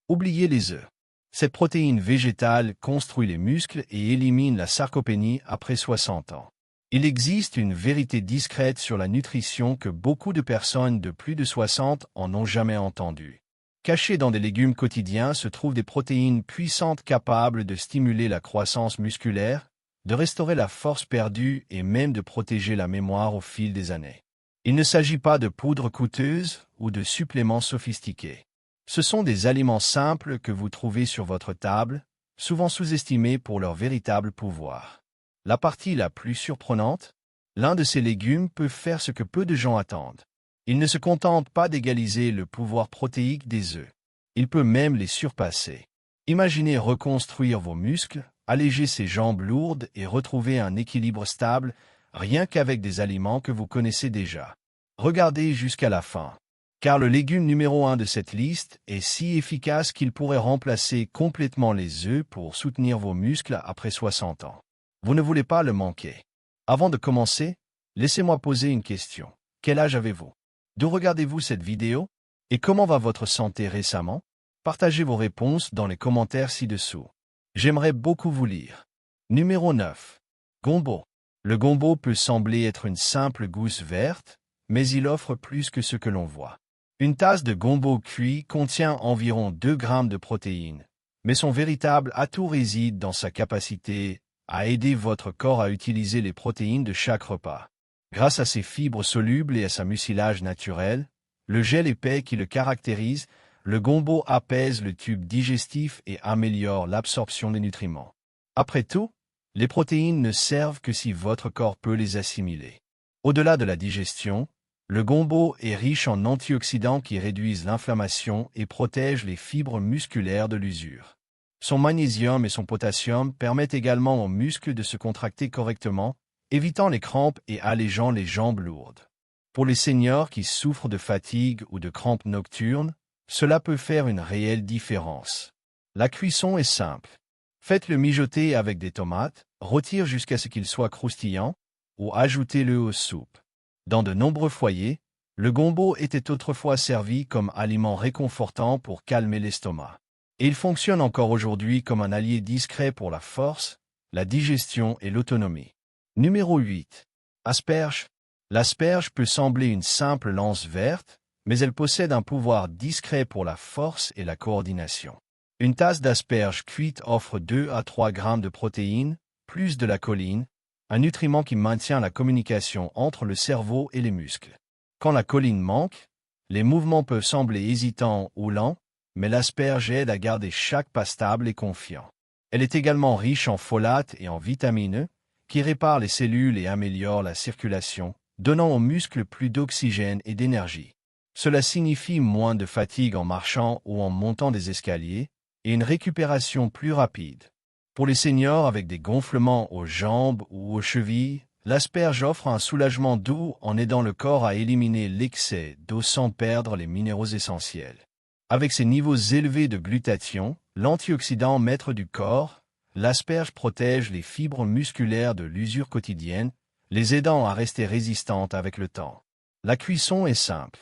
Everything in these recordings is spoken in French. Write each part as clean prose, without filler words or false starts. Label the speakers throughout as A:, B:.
A: Oubliez les œufs. Cette protéine végétale construit les muscles et élimine la sarcopénie après 60 ans. Il existe une vérité discrète sur la nutrition que beaucoup de personnes de plus de 60 en ont jamais entendue. Cachées dans des légumes quotidiens se trouvent des protéines puissantes capables de stimuler la croissance musculaire, de restaurer la force perdue et même de protéger la mémoire au fil des années. Il ne s'agit pas de poudres coûteuses ou de suppléments sophistiqués. Ce sont des aliments simples que vous trouvez sur votre table, souvent sous-estimés pour leur véritable pouvoir. La partie la plus surprenante, l'un de ces légumes peut faire ce que peu de gens attendent. Il ne se contente pas d'égaliser le pouvoir protéique des œufs. Il peut même les surpasser. Imaginez reconstruire vos muscles, alléger ses jambes lourdes et retrouver un équilibre stable, rien qu'avec des aliments que vous connaissez déjà. Regardez jusqu'à la fin. Car le légume numéro 1 de cette liste est si efficace qu'il pourrait remplacer complètement les œufs pour soutenir vos muscles après 60 ans. Vous ne voulez pas le manquer. Avant de commencer, laissez-moi poser une question. Quel âge avez-vous? D'où regardez-vous cette vidéo? Et comment va votre santé récemment? Partagez vos réponses dans les commentaires ci-dessous. J'aimerais beaucoup vous lire. Numéro 9. Gombo. Le gombo peut sembler être une simple gousse verte, mais il offre plus que ce que l'on voit. Une tasse de gombo cuit contient environ 2 grammes de protéines, mais son véritable atout réside dans sa capacité à aider votre corps à utiliser les protéines de chaque repas. Grâce à ses fibres solubles et à sa mucilage naturel, le gel épais qui le caractérise, le gombo apaise le tube digestif et améliore l'absorption des nutriments. Après tout, les protéines ne servent que si votre corps peut les assimiler. Au-delà de la digestion, le gombo est riche en antioxydants qui réduisent l'inflammation et protègent les fibres musculaires de l'usure. Son magnésium et son potassium permettent également aux muscles de se contracter correctement, évitant les crampes et allégeant les jambes lourdes. Pour les seniors qui souffrent de fatigue ou de crampes nocturnes, cela peut faire une réelle différence. La cuisson est simple. Faites-le mijoter avec des tomates, rôtir jusqu'à ce qu'il soit croustillant, ou ajoutez-le aux soupes. Dans de nombreux foyers, le gombo était autrefois servi comme aliment réconfortant pour calmer l'estomac. Et il fonctionne encore aujourd'hui comme un allié discret pour la force, la digestion et l'autonomie. Numéro 8. Asperge. L'asperge peut sembler une simple lance verte, mais elle possède un pouvoir discret pour la force et la coordination. Une tasse d'asperges cuite offre 2 à 3 grammes de protéines, plus de la choline, un nutriment qui maintient la communication entre le cerveau et les muscles. Quand la choline manque, les mouvements peuvent sembler hésitants ou lents, mais l'asperge aide à garder chaque pas stable et confiant. Elle est également riche en folate et en vitamine E, qui réparent les cellules et améliorent la circulation, donnant aux muscles plus d'oxygène et d'énergie. Cela signifie moins de fatigue en marchant ou en montant des escaliers, et une récupération plus rapide. Pour les seniors avec des gonflements aux jambes ou aux chevilles, l'asperge offre un soulagement doux en aidant le corps à éliminer l'excès d'eau sans perdre les minéraux essentiels. Avec ses niveaux élevés de glutathion, l'antioxydant maître du corps, l'asperge protège les fibres musculaires de l'usure quotidienne, les aidant à rester résistantes avec le temps. La cuisson est simple.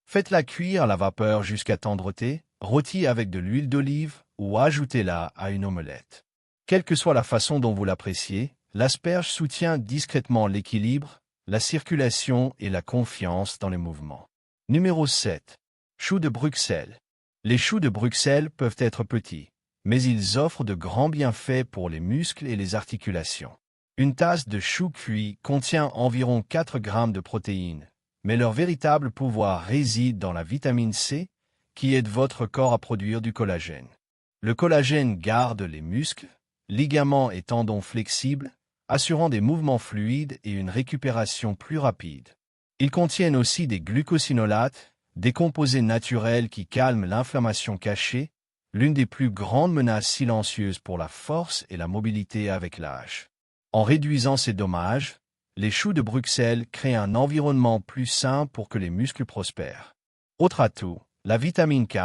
A: Faites-la cuire à la vapeur jusqu'à tendreté, rôtie avec de l'huile d'olive ou ajoutez-la à une omelette. Quelle que soit la façon dont vous l'appréciez, l'asperge soutient discrètement l'équilibre, la circulation et la confiance dans les mouvements. Numéro 7. Choux de Bruxelles. Les choux de Bruxelles peuvent être petits, mais ils offrent de grands bienfaits pour les muscles et les articulations. Une tasse de choux cuits contient environ 4 grammes de protéines, mais leur véritable pouvoir réside dans la vitamine C, qui aide votre corps à produire du collagène. Le collagène garde les muscles, ligaments et tendons flexibles, assurant des mouvements fluides et une récupération plus rapide. Ils contiennent aussi des glucosinolates, des composés naturels qui calment l'inflammation cachée, l'une des plus grandes menaces silencieuses pour la force et la mobilité avec l'âge. En réduisant ces dommages, les choux de Bruxelles créent un environnement plus sain pour que les muscles prospèrent. Autre atout, la vitamine K,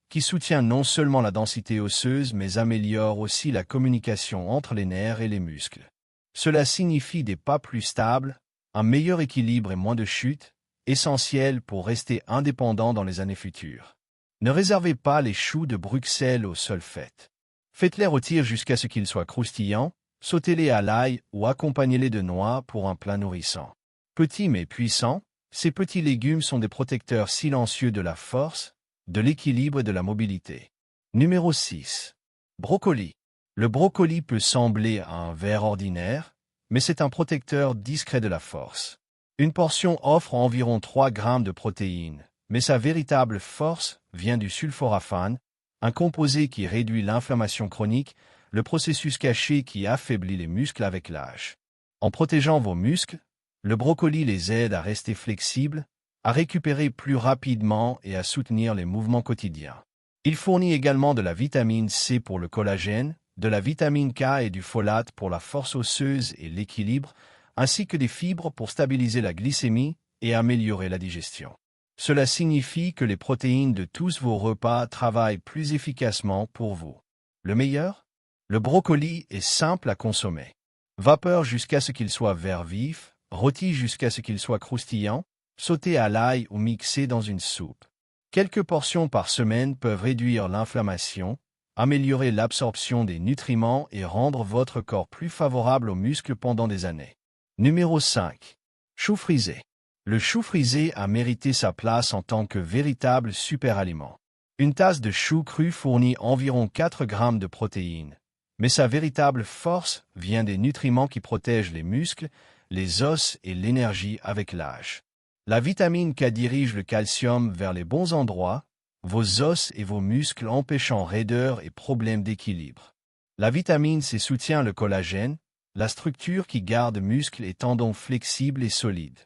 A: qui soutient non seulement la densité osseuse mais améliore aussi la communication entre les nerfs et les muscles. Cela signifie des pas plus stables, un meilleur équilibre et moins de chutes, essentiel pour rester indépendant dans les années futures. Ne réservez pas les choux de Bruxelles aux seules fêtes. Faites-les rôtir jusqu'à ce qu'ils soient croustillants, sautez-les à l'ail ou accompagnez-les de noix pour un plat nourrissant. Petits mais puissants, ces petits légumes sont des protecteurs silencieux de la force, de l'équilibre et de la mobilité. Numéro 6. Brocoli. Le brocoli peut sembler un ver ordinaire, mais c'est un protecteur discret de la force. Une portion offre environ 3 grammes de protéines, mais sa véritable force vient du sulforaphane, un composé qui réduit l'inflammation chronique, le processus caché qui affaiblit les muscles avec l'âge. En protégeant vos muscles, le brocoli les aide à rester flexibles, à récupérer plus rapidement et à soutenir les mouvements quotidiens. Il fournit également de la vitamine C pour le collagène, de la vitamine K et du folate pour la force osseuse et l'équilibre, ainsi que des fibres pour stabiliser la glycémie et améliorer la digestion. Cela signifie que les protéines de tous vos repas travaillent plus efficacement pour vous. Le meilleur? Le brocoli est simple à consommer. Vapeur jusqu'à ce qu'il soit vert vif, rôti jusqu'à ce qu'il soit croustillant, sauté à l'ail ou mixé dans une soupe. Quelques portions par semaine peuvent réduire l'inflammation, améliorer l'absorption des nutriments et rendre votre corps plus favorable aux muscles pendant des années. Numéro 5. Chou frisé. Le chou frisé a mérité sa place en tant que véritable superaliment. Une tasse de chou cru fournit environ 4 grammes de protéines, mais sa véritable force vient des nutriments qui protègent les muscles, les os et l'énergie avec l'âge. La vitamine K dirige le calcium vers les bons endroits, vos os et vos muscles empêchant raideur et problèmes d'équilibre. La vitamine C soutient le collagène, la structure qui garde muscles et tendons flexibles et solides.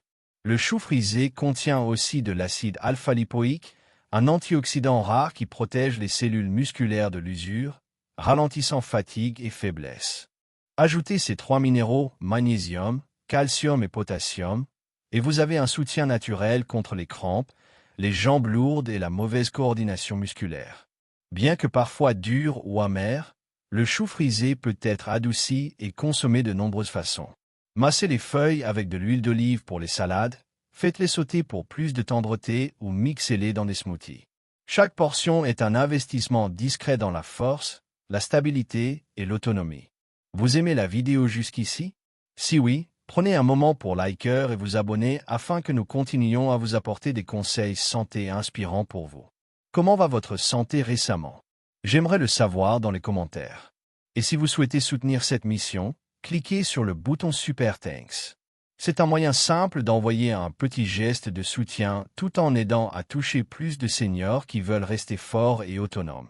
A: Le chou frisé contient aussi de l'acide alpha-lipoïque, un antioxydant rare qui protège les cellules musculaires de l'usure, ralentissant fatigue et faiblesse. Ajoutez ces 3 minéraux, magnésium, calcium et potassium, et vous avez un soutien naturel contre les crampes, les jambes lourdes et la mauvaise coordination musculaire. Bien que parfois dur ou amer, le chou frisé peut être adouci et consommé de nombreuses façons. Massez les feuilles avec de l'huile d'olive pour les salades, faites-les sauter pour plus de tendreté ou mixez-les dans des smoothies. Chaque portion est un investissement discret dans la force, la stabilité et l'autonomie. Vous aimez la vidéo jusqu'ici? Si oui, prenez un moment pour liker et vous abonner afin que nous continuions à vous apporter des conseils santé inspirants pour vous. Comment va votre santé récemment? J'aimerais le savoir dans les commentaires. Et si vous souhaitez soutenir cette mission, cliquez sur le bouton Super Thanks. C'est un moyen simple d'envoyer un petit geste de soutien tout en aidant à toucher plus de seniors qui veulent rester forts et autonomes.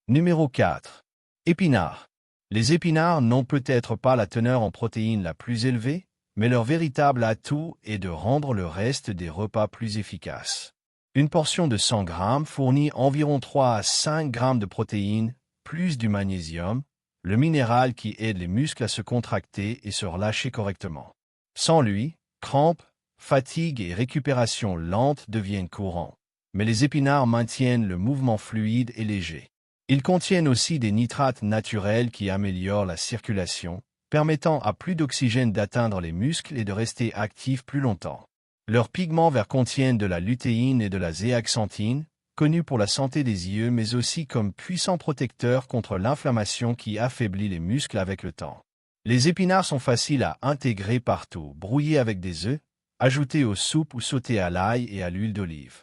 A: Numéro 4. Épinards. Les épinards n'ont peut-être pas la teneur en protéines la plus élevée, mais leur véritable atout est de rendre le reste des repas plus efficaces. Une portion de 100 grammes fournit environ 3 à 5 grammes de protéines, plus du magnésium, le minéral qui aide les muscles à se contracter et se relâcher correctement. Sans lui, crampes, fatigue et récupération lente deviennent courants, mais les épinards maintiennent le mouvement fluide et léger. Ils contiennent aussi des nitrates naturels qui améliorent la circulation, permettant à plus d'oxygène d'atteindre les muscles et de rester actifs plus longtemps. Leurs pigments verts contiennent de la lutéine et de la zéaxanthine, connus pour la santé des yeux mais aussi comme puissants protecteurs contre l'inflammation qui affaiblit les muscles avec le temps. Les épinards sont faciles à intégrer partout, brouillés avec des œufs, ajoutés aux soupes ou sautés à l'ail et à l'huile d'olive.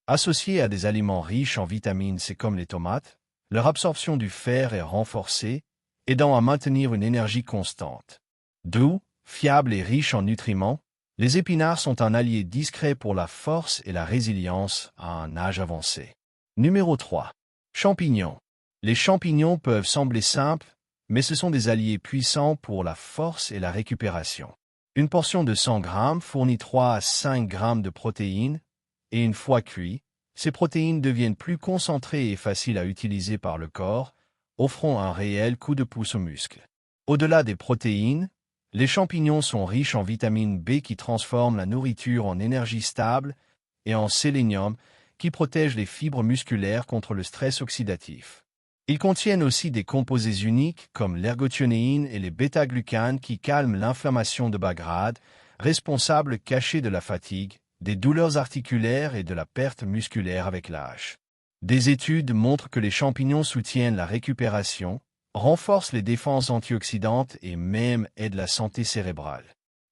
A: Associés à des aliments riches en vitamine C comme les tomates, leur absorption du fer est renforcée, aidant à maintenir une énergie constante. Doux, fiables et riches en nutriments, les épinards sont un allié discret pour la force et la résilience à un âge avancé. Numéro 3. Champignons. Les champignons peuvent sembler simples, mais ce sont des alliés puissants pour la force et la récupération. Une portion de 100 grammes fournit 3 à 5 grammes de protéines, et une fois cuits, ces protéines deviennent plus concentrées et faciles à utiliser par le corps, offrant un réel coup de pouce aux muscles. Au-delà des protéines, les champignons sont riches en vitamine B qui transforme la nourriture en énergie stable et en sélénium qui protège les fibres musculaires contre le stress oxydatif. Ils contiennent aussi des composés uniques comme l'ergothionéine et les bêta-glucanes qui calment l'inflammation de bas grade, responsables cachés de la fatigue, des douleurs articulaires et de la perte musculaire avec l'âge. Des études montrent que les champignons soutiennent la récupération, renforcent les défenses antioxydantes et même aident la santé cérébrale.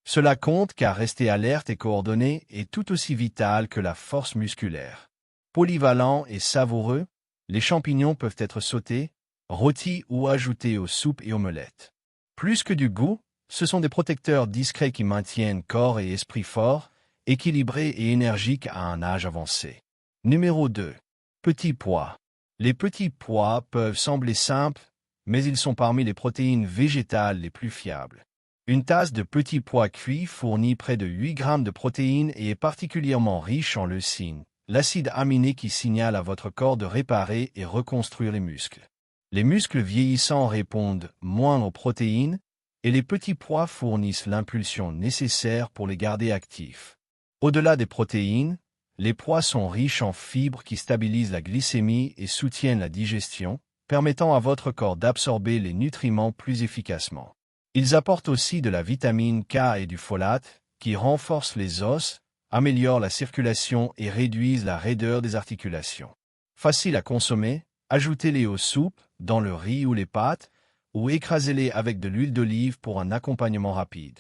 A: Cela compte car rester alerte et coordonné est tout aussi vital que la force musculaire. Polyvalents et savoureux, les champignons peuvent être sautés, rôtis ou ajoutés aux soupes et omelettes. Plus que du goût, ce sont des protecteurs discrets qui maintiennent corps et esprit forts, équilibrés et énergiques à un âge avancé. Numéro 2. Petits pois. Les petits pois peuvent sembler simples, mais ils sont parmi les protéines végétales les plus fiables. Une tasse de petits pois cuits fournit près de 8 grammes de protéines et est particulièrement riche en leucine, l'acide aminé qui signale à votre corps de réparer et reconstruire les muscles. Les muscles vieillissants répondent moins aux protéines, et les petits pois fournissent l'impulsion nécessaire pour les garder actifs. Au-delà des protéines, les pois sont riches en fibres qui stabilisent la glycémie et soutiennent la digestion, permettant à votre corps d'absorber les nutriments plus efficacement. Ils apportent aussi de la vitamine K et du folate, qui renforcent les os, améliorent la circulation et réduisent la raideur des articulations. Facile à consommer, ajoutez-les aux soupes, dans le riz ou les pâtes, ou écrasez-les avec de l'huile d'olive pour un accompagnement rapide.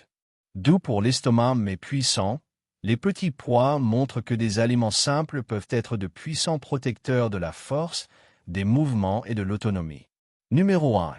A: Doux pour l'estomac mais puissant, les petits pois montrent que des aliments simples peuvent être de puissants protecteurs de la force, des mouvements et de l'autonomie. Numéro 1.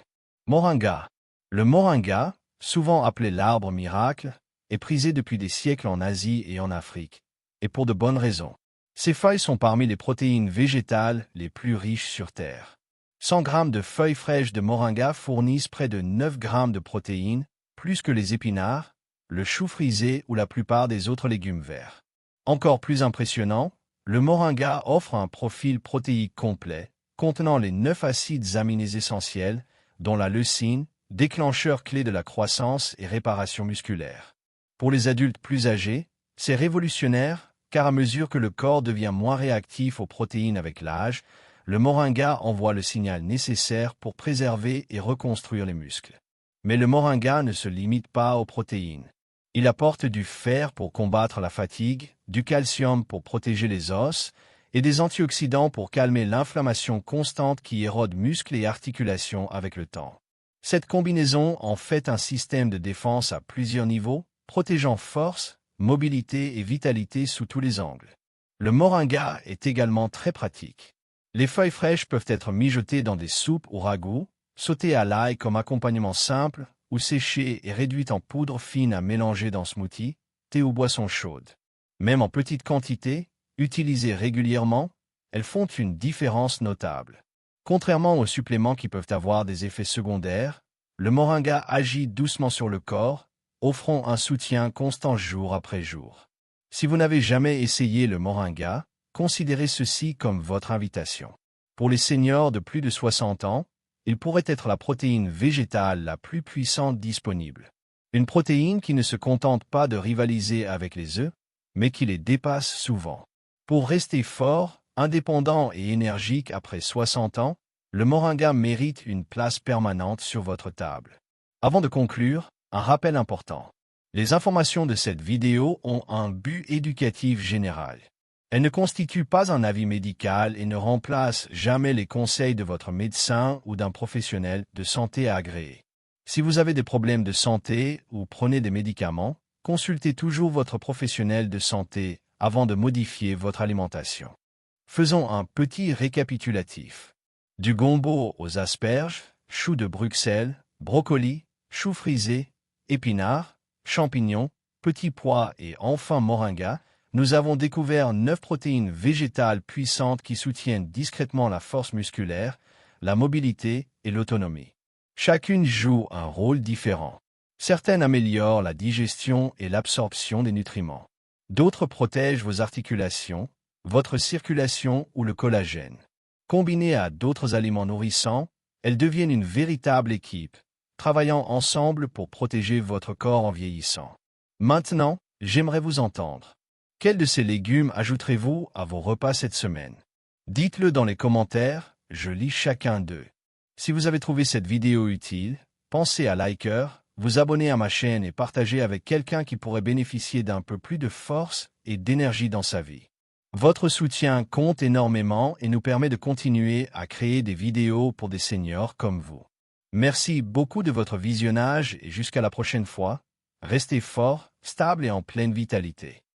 A: Moringa. Le moringa, souvent appelé l'arbre miracle, est prisé depuis des siècles en Asie et en Afrique, et pour de bonnes raisons. Ses feuilles sont parmi les protéines végétales les plus riches sur Terre. 100 grammes de feuilles fraîches de moringa fournissent près de 9 grammes de protéines, plus que les épinards, le chou frisé ou la plupart des autres légumes verts. Encore plus impressionnant, le moringa offre un profil protéique complet, contenant les 9 acides aminés essentiels, dont la leucine, déclencheur clé de la croissance et réparation musculaire. Pour les adultes plus âgés, c'est révolutionnaire, car à mesure que le corps devient moins réactif aux protéines avec l'âge, le moringa envoie le signal nécessaire pour préserver et reconstruire les muscles. Mais le moringa ne se limite pas aux protéines. Il apporte du fer pour combattre la fatigue, du calcium pour protéger les os, et des antioxydants pour calmer l'inflammation constante qui érode muscles et articulations avec le temps. Cette combinaison en fait un système de défense à plusieurs niveaux, protégeant force, mobilité et vitalité sous tous les angles. Le moringa est également très pratique. Les feuilles fraîches peuvent être mijotées dans des soupes ou ragoûts, sautées à l'ail comme accompagnement simple, ou séchées et réduites en poudre fine à mélanger dans smoothies, thé ou boissons chaudes. Même en petite quantité, utilisées régulièrement, elles font une différence notable. Contrairement aux suppléments qui peuvent avoir des effets secondaires, le moringa agit doucement sur le corps, offrant un soutien constant jour après jour. Si vous n'avez jamais essayé le moringa, considérez ceci comme votre invitation. Pour les seniors de plus de 60 ans, il pourrait être la protéine végétale la plus puissante disponible. Une protéine qui ne se contente pas de rivaliser avec les œufs, mais qui les dépasse souvent. Pour rester fort, indépendant et énergique après 60 ans, le moringa mérite une place permanente sur votre table. Avant de conclure, un rappel important. Les informations de cette vidéo ont un but éducatif général. Elles ne constituent pas un avis médical et ne remplacent jamais les conseils de votre médecin ou d'un professionnel de santé agréé. Si vous avez des problèmes de santé ou prenez des médicaments, consultez toujours votre professionnel de santé avant de modifier votre alimentation. Faisons un petit récapitulatif. Du gombo aux asperges, choux de Bruxelles, brocolis, choux frisés, épinards, champignons, petits pois et enfin moringa, nous avons découvert 9 protéines végétales puissantes qui soutiennent discrètement la force musculaire, la mobilité et l'autonomie. Chacune joue un rôle différent. Certaines améliorent la digestion et l'absorption des nutriments. D'autres protègent vos articulations, votre circulation ou le collagène. Combinées à d'autres aliments nourrissants, elles deviennent une véritable équipe, travaillant ensemble pour protéger votre corps en vieillissant. Maintenant, j'aimerais vous entendre. Quels de ces légumes ajouterez-vous à vos repas cette semaine? Dites-le dans les commentaires, je lis chacun d'eux. Si vous avez trouvé cette vidéo utile, pensez à liker, vous abonner à ma chaîne et partager avec quelqu'un qui pourrait bénéficier d'un peu plus de force et d'énergie dans sa vie. Votre soutien compte énormément et nous permet de continuer à créer des vidéos pour des seniors comme vous. Merci beaucoup de votre visionnage et jusqu'à la prochaine fois. Restez fort, stable et en pleine vitalité.